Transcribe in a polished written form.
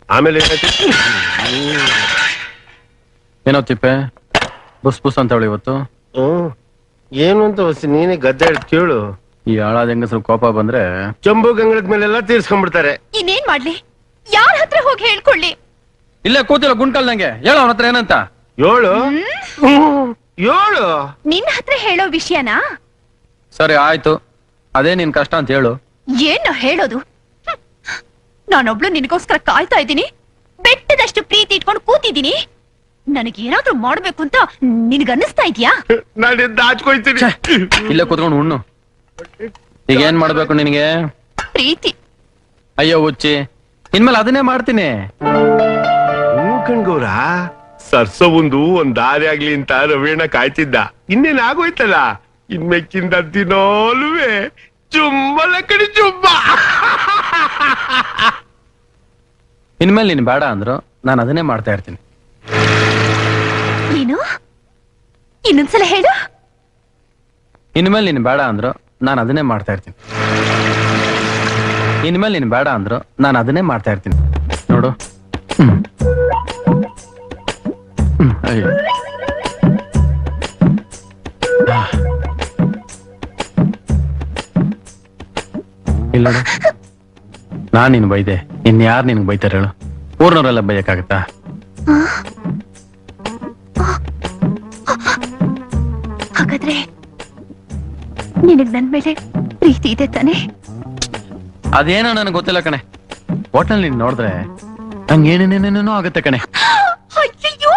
ಆಮೇಲೆ ಏನೋ ತಿಪ್ಪೆ ಬುಸ್ ಬುಸ್ ಅಂತವಳು ಇವತ್ತು. ಏನು ಅಂತ ಹೊಸಿ ನೀನೇ ಗದ್ದೆ ಕೇಳು. ಈ ಆಳಾದ ಹೆಂಗಸರು ಕೋಪ ಬಂದ್ರೆ ಚಂಬು ಗಂಗಳದ ಮೇಲೆಲ್ಲ ತೀರ್ಸ್ಕೊಂಡ್ಬಿಡ್ತಾರೆ. ಇನ್ನೇನ್ ಮಾಡ್ಲಿ? ಯಾರ ಹತ್ರ ಹೋಗಿ ಹೇಳ್ಕೊಳ್ಳಿ? ಇಲ್ಲೇ ಕೂತಿಲ್ಲ ಗುಂಡ್ಕಲ್ದಂಗೆ ಹೇಳ ಅವನ ಹತ್ರ ಏನಂತ. ಏಳು ಏಳು ನಿನ್ನ ಹತ್ರ ಹೇಳೋ ವಿಷಯನಾ? ಸರಿ ಆಯ್ತು, ಅದೇ ನಿನ್ ಕಷ್ಟ ಅಂತ ಹೇಳು. ಏನ್ ಹೇಳೋದು? ನಾನೊಬ್ಳು ನಿನಗೋಸ್ಕರ ಕಾಯ್ತಾ ಇದ್ದೀನಿ, ಬೆಟ್ಟದಷ್ಟು ಪ್ರೀತಿ ಇಟ್ಕೊಂಡು ಕೂತಿದ್ದೀನಿ. ನನಗೇನಾದ್ರೂ ಮಾಡ್ಬೇಕು ಅಂತ ನಿನಗನ್ನಿಸ್ತಾ ಇದ್ಯಾ? ನಾನು ದಾಚ್ಕೊಯ್ತೀನಿ. ಇಲ್ಲೇ ಕೂತ್ಕೊಂಡು ಉಣ್ಣು. ಈಗ ಏನ್ ಮಾಡ್ಬೇಕು ನಿನಗೆ? ಪ್ರೀತಿ. ಅಯ್ಯೋ ಹುಚ್ಚಿ, ಇನ್ಮೇಲೆ ಅದನ್ನೇ ಮಾಡ್ತೀನಿ. ಕಣ್ಗೌರ ಸರ್ಸ ಒಂದ್ ದಾರಿ ಆಗ್ಲಿ ಅಂತ ರವೀಣ ಕಾಯ್ತಿದ್ದ. ಇನ್ನೇನ್ ಆಗೋಯ್ತಲ್ಲ, ಇನ್ಮೆಕ್ಕಿಂದ ದಿನೋಲುವೆ ಚುಮ್ಮಲ ಕಡೆ ಚುಮ್ಮ. ಇನ್ಮೇಲೆ ನೀನ್ ಬೇಡ ಅಂದ್ರು ನಾನು ಅದನ್ನೇ ಮಾಡ್ತಾ ಇರ್ತೀನಿ. ನೀನು ಇನ್ನೊಂದ್ಸಲ ಹೇಳು. ಇನ್ಮೇಲೆ ನೀನ್ ಬೇಡ ಅಂದ್ರು ನಾನು ಅದನ್ನೇ ಮಾಡ್ತಾ ಇರ್ತೀನಿ. ಇನ್ಮೇಲೆ ನೀನ್ ಬೇಡ ಅಂದ್ರು ನಾನು ಅದನ್ನೇ ಮಾಡ್ತಾ ಇರ್ತೀನಿ. ನೋಡು. ಅಯ್ಯೋ ಇಲ್ಲ, ನಾನ್ ನಿನ್ ಬೈದೆ, ಇನ್ಯಾರು ನಿನ್ಗೆ ಬೈತಾರೆ ಹೇಳು? ಊರ್ನವರೆಲ್ಲ ಬೈಯಕ್ಕಾಗತ್ತಾ? ಹಾಗಾದ್ರೆ ನಿನಗ್ ನನ್ ಮೇಲೆ ಪ್ರೀತಿ ಇದೆ ತಾನೆ? ಅದೇನೋ ನನಗೆ ಗೊತ್ತಿಲ್ಲ ಕಣೆ. ಒಟ್ನಲ್ಲಿ ನೀನ್ ನೋಡಿದ್ರೆ ನಂಗೆ ಏನೇನೇನೇನೋ ಆಗುತ್ತೆ ಕಣೆ. ಅಯ್ಯಯ್ಯೋ